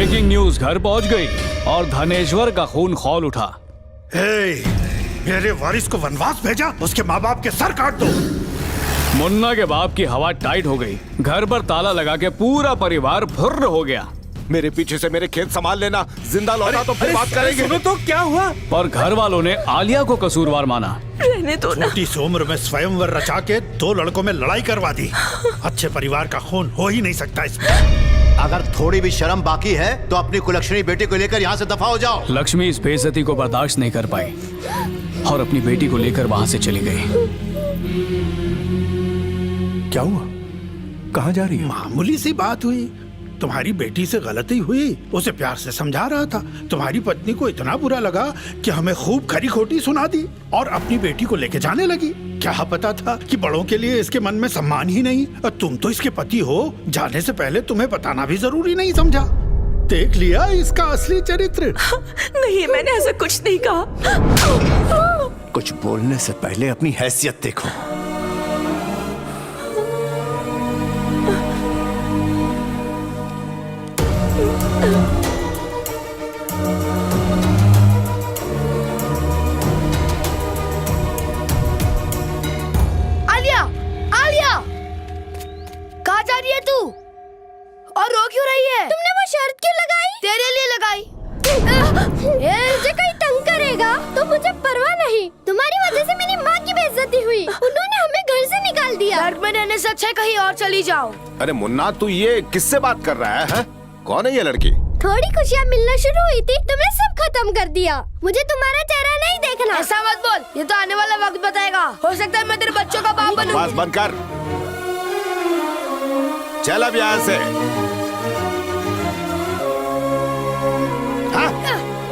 Breaking news घर पहुंच गई और धनेश्वर का खून खौल उठा। मेरे वारिस को वनवास भेजा, उसके माँ बाप के सर काट दो। मुन्ना के बाप की हवा टाइट हो गई। घर पर ताला लगा के पूरा परिवार फुर्र हो गया। मेरे पीछे से मेरे खेत संभाल लेना, जिंदा लौटा तो फिर बात करेंगे। सुनो तो क्या हुआ? पर घर वालों ने आलिया को कसूरवार माना। रहने दो ना। छोटी सी उम्र में स्वयंवर रचा के 2 लड़कों में लड़ाई करवा दी। अच्छे परिवार का खून हो ही नहीं सकता इसमें। अगर थोड़ी भी शर्म बाकी है तो अपनी कुलक्षणी बेटी को लेकर यहाँ से दफा हो जाओ। लक्ष्मी इस बेइज्जती को बर्दाश्त नहीं कर पाई और अपनी बेटी को लेकर वहाँ से चली गई। क्या हुआ? कहाँ जा रही है? मामूली सी बात हुई, तुम्हारी बेटी से गलती हुई, उसे प्यार से समझा रहा था। तुम्हारी पत्नी को इतना बुरा लगा कि हमें खूब खरी खोटी सुना दी और अपनी बेटी को लेके जाने लगी। क्या पता था कि बड़ों के लिए इसके मन में सम्मान ही नहीं। और तुम तो इसके पति हो, जाने से पहले तुम्हें बताना भी जरूरी नहीं समझा। देख लिया इसका असली चरित्र। नहीं, मैंने ऐसा कुछ नहीं कहा। कुछ बोलने से पहले अपनी हैसियत देखो। आलिया, आलिया, कहाँ जा रही है तू? और रो क्यों रही है? तुमने वो शर्त क्यों लगाई? तेरे लिए लगाई। मुझे कोई तंग करेगा तो मुझे परवाह नहीं। तुम्हारी वजह से मेरी माँ की बेइज्जती हुई। उन्होंने हमें घर से निकाल दिया। घर में रहने से अच्छा कहीं और चली जाओ। अरे मुन्ना, तू ये किससे बात कर रहा है? कौन है ये लड़की? थोड़ी खुशियाँ मिलना शुरू हुई थी, तुमने सब खत्म कर दिया। मुझे तुम्हारा चेहरा नहीं देखना। ऐसा मत बोल, ये तो आने वाला वक्त बताएगा। हो सकता है मैं तेरे बच्चों का बाप बनूं। बस बंद कर, चल अब यहाँ से। हाँ?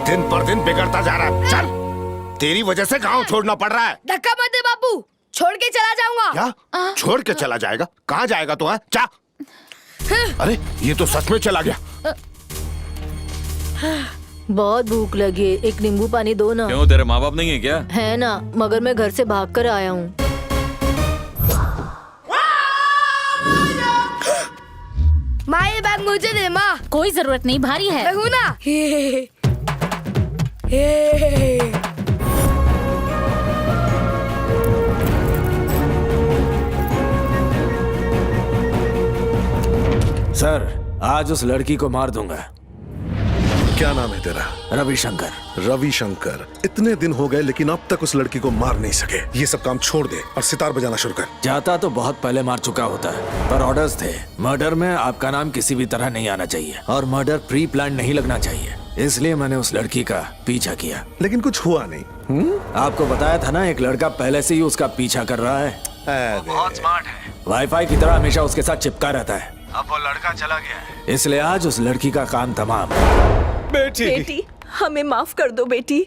दिन पर दिन बिगड़ता जा रहा है। चल, तेरी वजह से गांव छोड़ना पड़ रहा है। धक्का मत दे बापू, छोड़ के चला जाऊंगा। क्या? छोड़ के चला जाएगा? कहाँ जाएगा तू? चा? अरे ये तो सच में चला गया। बहुत भूख लगी है, एक नींबू पानी दो ना। क्यों, तेरे माँ बाप नहीं है क्या? है ना, मगर मैं घर से भाग कर आया हूँ। माँ, ये बैग मुझे दे। माँ, कोई जरूरत नहीं, भारी है। मैं हूँ ना। सर, आज उस लड़की को मार दूंगा। क्या नाम है तेरा? रविशंकर। रविशंकर। इतने दिन हो गए लेकिन अब तक उस लड़की को मार नहीं सके। ये सब काम छोड़ दे और सितार बजाना शुरू कर। जाता तो बहुत पहले मार चुका होता, पर ऑर्डर्स थे। मर्डर में आपका नाम किसी भी तरह नहीं आना चाहिए और मर्डर प्री प्लान नहीं लगना चाहिए, इसलिए मैंने उस लड़की का पीछा किया। लेकिन कुछ हुआ नहीं। आपको बताया था ना, एक लड़का पहले से ही उसका पीछा कर रहा है। बहुत स्मार्ट है, वाईफाई की तरह हमेशा उसके साथ चिपका रहता है। अब वो लड़का चला गया है, इसलिए आज उस लड़की का काम तमाम। बेटी, हमें माफ कर दो बेटी।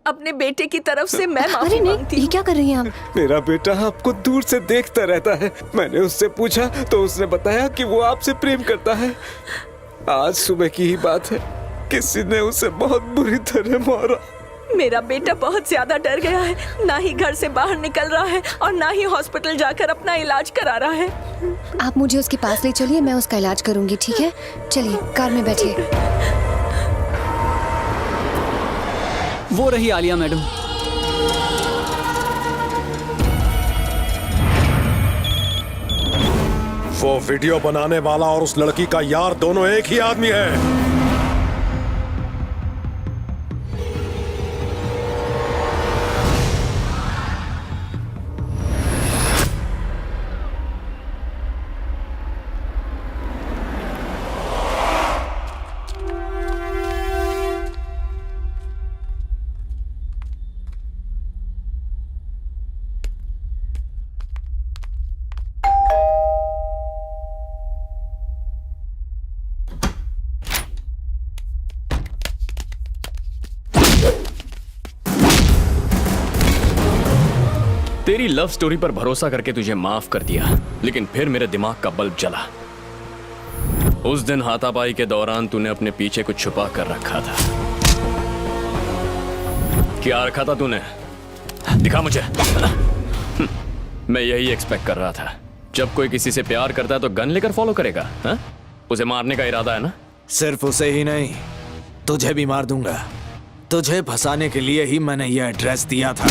अपने बेटे की तरफ से मैं माफी मांगती हूँ। ये क्या कर रही हैं आप? मेरा बेटा आपको दूर से देखता रहता है। मैंने उससे पूछा तो उसने बताया कि वो आपसे प्रेम करता है। आज सुबह की ही बात है, किसी ने उसे बहुत बुरी तरह मारा। मेरा बेटा बहुत ज्यादा डर गया है, ना ही घर से बाहर निकल रहा है और ना ही हॉस्पिटल जाकर अपना इलाज करा रहा है। आप मुझे उसके पास ले चलिए, मैं उसका इलाज करूंगी, ठीक है? चलिए कार में बैठिए। वो रही आलिया मैडम। वो वीडियो बनाने वाला और उस लड़की का यार दोनों एक ही आदमी है। तेरी लव स्टोरी पर भरोसा करके तुझे माफ कर दिया, लेकिन फिर मेरे दिमाग का बल्ब जला। उस दिन हाथापाई के दौरान तूने अपने पीछे कुछ छुपा कर रखा था। क्या रखा था तूने? दिखा मुझे। मैं यही एक्सपेक्ट कर रहा था। जब कोई किसी से प्यार करता है तो गन लेकर फॉलो करेगा, हा? उसे मारने का इरादा है ना? सिर्फ उसे ही नहीं, तुझे भी मार दूंगा। तुझे फंसाने के लिए ही मैंने यह एड्रेस दिया था।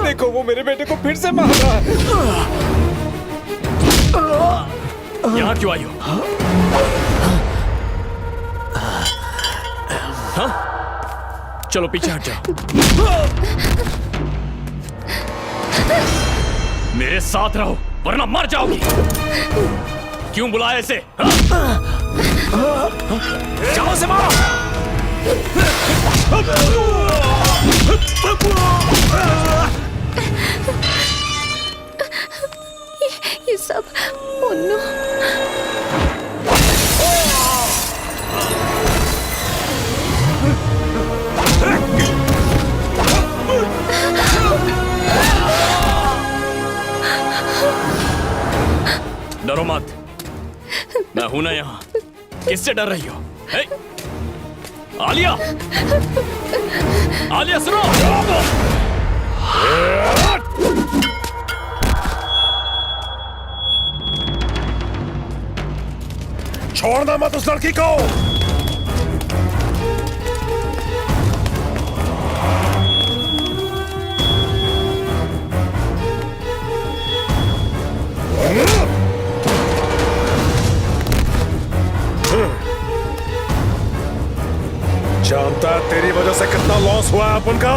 देखो, वो मेरे बेटे को फिर से मार रहा है। यहाँ क्यों आई हो? हाँ? चलो पीछे हट जाओ। मेरे साथ रहो वरना मर जाओगी। क्यों बुलाया इसे? जाओ से मारो। ये सब मुन्नू। डरो मत, मैं हूं ना यहाँ। किससे डर रही हो? हे? आलिया, आलिया सुनो। छोड़ना मत उस लड़की को। जानता है तेरी वजह से कितना लॉस हुआ है अपन का।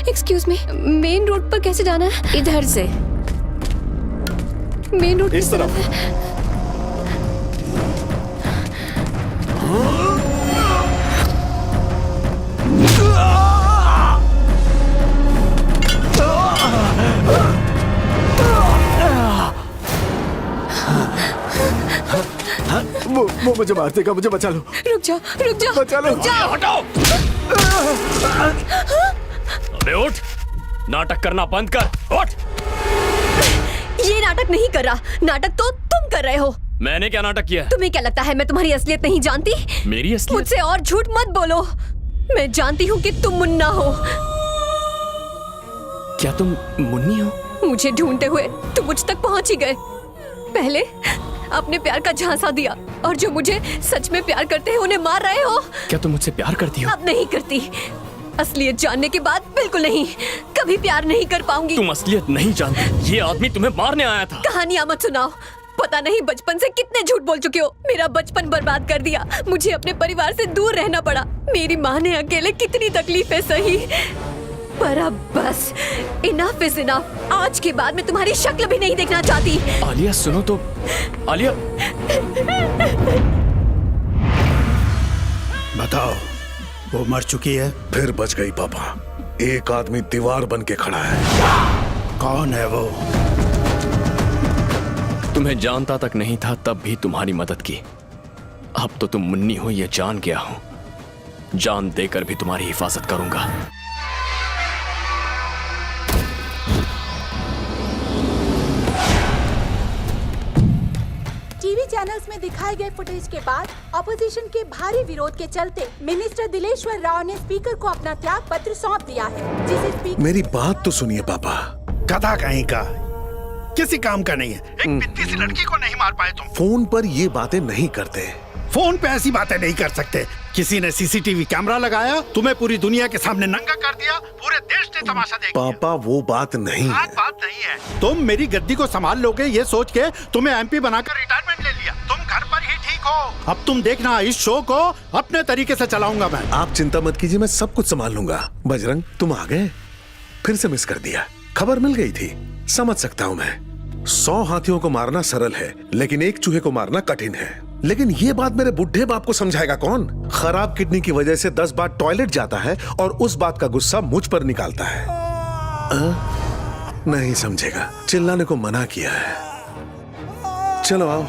एक्सक्यूज मी, मेन रोड पर कैसे जाना है? इधर से। मेन रोड इस तरफ। वो मुझे मार देगा, मुझे बचा लो। रुक जाओ, रुक जाओ, बचा लो। रुक जाओ। हटाओ। अबे उठ, नाटक करना बंद कर। उठ। ये नाटक नहीं कर रहा, नाटक तो तुम कर रहे हो। मैंने क्या नाटक किया? तुम्हें क्या लगता है मैं तुम्हारी असलियत नहीं जानती? मेरी असलियत? मुझसे और झूठ मत बोलो। मैं जानती हूँ कि तुम मुन्ना हो। क्या तुम मुन्नी हो? मुझे ढूंढते हुए तुम मुझ तक पहुँच ही गए। पहले अपने प्यार का झांसा दिया और जो मुझे सच में प्यार करते हैं उन्हें मार रहे हो। क्या तुम मुझसे प्यार करती हो? अब नहीं करती। असलियत जानने के बाद बिल्कुल नहीं, कभी प्यार नहीं कर पाऊंगी। तुम असलियत नहीं जानती, ये आदमी तुम्हें मारने आया था। कहानियां मत सुनाओ, पता नहीं बचपन से कितने झूठ बोल चुके हो। मेरा बचपन बर्बाद कर दिया, मुझे अपने परिवार से दूर रहना पड़ा। मेरी माँ ने अकेले कितनी तकलीफें सही, पर अब बस इनफ इज इनफ। आज के बाद मैं तुम्हारी शक्ल भी नहीं देखना चाहती। आलिया सुनो तो, आलिया। बताओ, वो मर चुकी है? फिर बच गई पापा। एक आदमी दीवार बन के खड़ा है। कौन है वो? तुम्हें जानता तक नहीं था, तब भी तुम्हारी मदद की। अब तो तुम मुन्नी हो ये जान गया हूं, जान देकर भी तुम्हारी हिफाजत करूंगा। टीवी चैनल्स में दिखाए गए फुटेज के बाद ऑपोजिशन के भारी विरोध के चलते मिनिस्टर दिलेश्वर राव ने स्पीकर को अपना त्याग पत्र सौंप दिया है, जिसे स्पीकर। मेरी बात तो सुनिए पापा। गधा कहीं का, किसी काम का नहीं है। एक बित्ती सी लड़की को नहीं मार पाए तुम। फोन पर ये बातें नहीं करते। फोन पे ऐसी बातें नहीं कर सकते। किसी ने सीसीटीवी कैमरा लगाया, तुम्हें पूरी दुनिया के सामने नंगा कर दिया, पूरे देश ने तमाशा देख लिया। पापा वो बात नहीं है। बात नहीं है। तुम मेरी गद्दी को संभाल लोगे ये सोच के तुम्हें एमपी बनाकर रिटायरमेंट ले लिया। तुम घर पर ही ठीक हो। अब तुम देखना, इस शो को अपने तरीके से चलाऊंगा मैं। आप चिंता मत कीजिए, मैं सब कुछ संभाल लूंगा। बजरंग तुम आ गए, फिर से मिस कर दिया। खबर मिल गई थी, समझ सकता हूँ मैं। 100 हाथियों को मारना सरल है, लेकिन एक चूहे को मारना कठिन है। लेकिन ये बात मेरे बुढ़े बाप को समझाएगा कौन? खराब किडनी की वजह से 10 बार टॉयलेट जाता है और उस बात का गुस्सा मुझ पर निकालता है। नहीं समझेगा, चिल्लाने को मना किया है। चलो आओ।